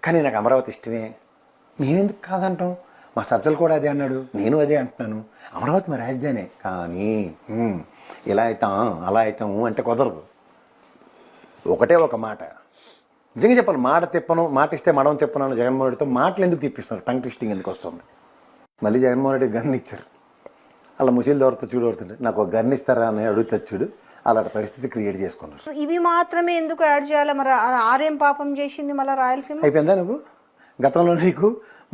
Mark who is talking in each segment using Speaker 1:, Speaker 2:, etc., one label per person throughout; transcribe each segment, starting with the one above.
Speaker 1: కానీ నాకు అమరావతి ఇష్టమే. నేనెందుకు కాదంటాం? మా సజ్జలు కూడా అదే అన్నాడు, నేను అదే అంటున్నాను. అమరావతి మా రాజధానే. కానీ ఇలా అవుతాం అలా అవుతాం అంటే కుదరదు. ఒకటే ఒక మాట, నిజంగా చెప్పాలి, మాట ఇస్తే మడవం తిప్పను జగన్మోహన్ రెడ్డితో మాటలు ఎందుకు తిప్పిస్తున్నారు? టంగ్ ట్విస్టింగ్ ఎందుకు వస్తుంది? మళ్ళీ జగన్మోహన్ రెడ్డి గన్ ఇచ్చారు. అలా ముసలి దొరుకుతా చూడవుతుంది, నాకు ఒక గన్ ఇస్తారా అని అడుగుతుంది చూడు, అలాంటి పరిస్థితి క్రియేట్ చేసుకున్నారు.
Speaker 2: ఇవి మాత్రమే ఎందుకు యాడ్ చేయాలి? మరి ఆరేం పాపం చేసింది మళ్ళీ రాయలసీమ?
Speaker 1: అయిపోయిందా? నువ్వు గతంలో నీకు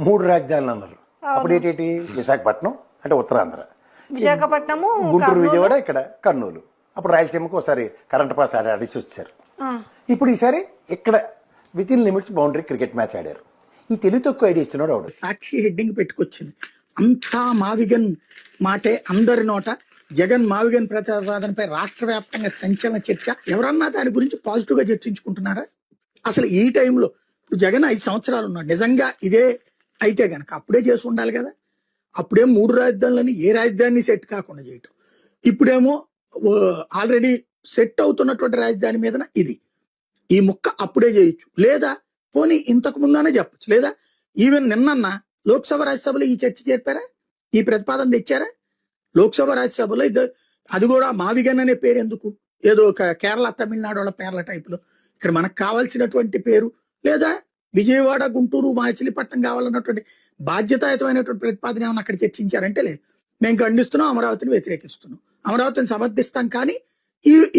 Speaker 1: 3 రాజధానులు అన్నారు. అప్పుడు ఏంటి? విశాఖపట్నం అంటే ఉత్తరాంధ్ర,
Speaker 2: విశాఖపట్నము,
Speaker 1: గుంటూరు, విజయవాడ, ఇక్కడ కర్నూలు. అప్పుడు రాయలసీమకు ఒకసారి కరెంట్ పాస్ ఆడిసి వచ్చారు. ఇప్పుడు ఈసారి ఇక్కడ with in limits boundary cricket match ఆడారు. ఈ తెలుగు తక్కువ ఐడియా ఇచ్చినాడు ఆవిడ.
Speaker 3: సాక్షి హెడ్డింగ్ పెట్టుకొచ్చింది, అంతా మావిగన్ మాటే అందరి నోట. జగన్ మావిగన్ ప్రతిపాదనపై రాష్ట్ర వ్యాప్తంగా సంచలన చర్చ. ఎవరన్నా దాని గురించి పాజిటివ్ గా చర్చించుకుంటున్నారా? అసలు ఈ టైంలో ఇప్పుడు జగన్ 5 సంవత్సరాలు ఉన్నాడు. నిజంగా ఇదే అయితే గనక అప్పుడే చేసి ఉండాలి కదా. అప్పుడే 3 రాజధానులని ఏ రాజధాని సెట్ కాకుండా చేయటం, ఇప్పుడేమో ఆల్రెడీ సెట్ అవుతున్నటువంటి రాజధాని మీద ఇది, ఈ ముక్క అప్పుడే చేయొచ్చు. లేదా పోనీ ఇంతకు ముందనే చెప్పచ్చు. లేదా ఈవెన్ నిన్న లోక్సభ రాజ్యసభలో ఈ చర్చ చెప్పారా? ఈ ప్రతిపాదన తెచ్చారా? లోక్సభ రాజ్యసభలో అది కూడా మావిగన్ అనే పేరు ఎందుకు? ఏదో ఒక కేరళ తమిళనాడు వాళ్ళ పేర్ల టైపులో. ఇక్కడ మనకు కావాల్సినటువంటి పేరు, లేదా విజయవాడ, గుంటూరు, మచిలీపట్నం కావాలన్నటువంటి బాధ్యతాయుతమైనటువంటి ప్రతిపాదన ఏమన్నా అక్కడ చర్చించారంటే లేదు. మేము ఖండిస్తున్నాం, అమరావతిని వ్యతిరేకిస్తున్నాం, అమరావతిని సమర్థిస్తాం, కానీ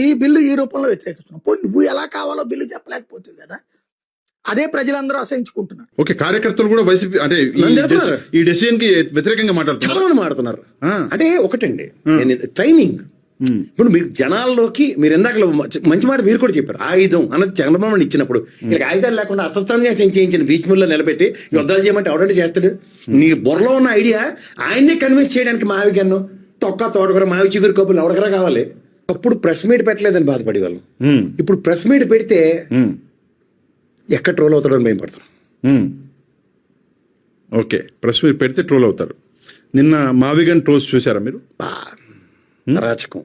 Speaker 3: ఈ బిల్లు ఈ రూపంలో వ్యతిరేకిస్తున్నాం. పోయి నువ్వు ఎలా కావాలో బిల్లు చెప్పలేకపోతుంది కదా. అదే ప్రజలందరూ అసహించుకుంటున్నారు.
Speaker 4: ఓకే, కార్యకర్తలు కూడా వైసీపీ అంటే ఈ డెసిషన్ కి వ్యతిరేకంగా
Speaker 5: మాట్లాడుతున్నారు. అంటే ఒకటండి, టైమింగ్. ఇప్పుడు మీరు జనాల్లోకి, మీరు ఇందాక మంచి మాట మీరు కూడా చెప్పారు, ఆయుధం అన్నది చంద్రబాబు నాయుడు ఇచ్చినప్పుడు ఇలా ఆయుధాలు లేకుండా అస్త్రసన్యాసం చేయించిన భీష్ముల్లో నిలబెట్టి యుద్ధాలు చేయమంటే ఎవడంటే చేస్తాడు? నీ బుర్రలో ఉన్న ఐడియా ఆయన్ని కన్విన్స్ చేయడానికి మావిగన్ను తొక్క తోటకూర మావి చిగురు కప్పులు ఎవరికరా కావాలి? అప్పుడు ప్రెస్ మీట్ పెట్టలేదని బాధపడే వాళ్ళు, ఇప్పుడు ప్రెస్ మీట్ పెడితే ఎక్కడ ట్రోల్ అవుతాడో అని భయం పడుతున్నాం.
Speaker 4: ఓకే, ప్రెస్ మీట్ పెడితే ట్రోల్ అవుతారు. నిన్న మావిగన్ ట్రోల్స్ చూసారా మీరు?
Speaker 5: అరాచకం.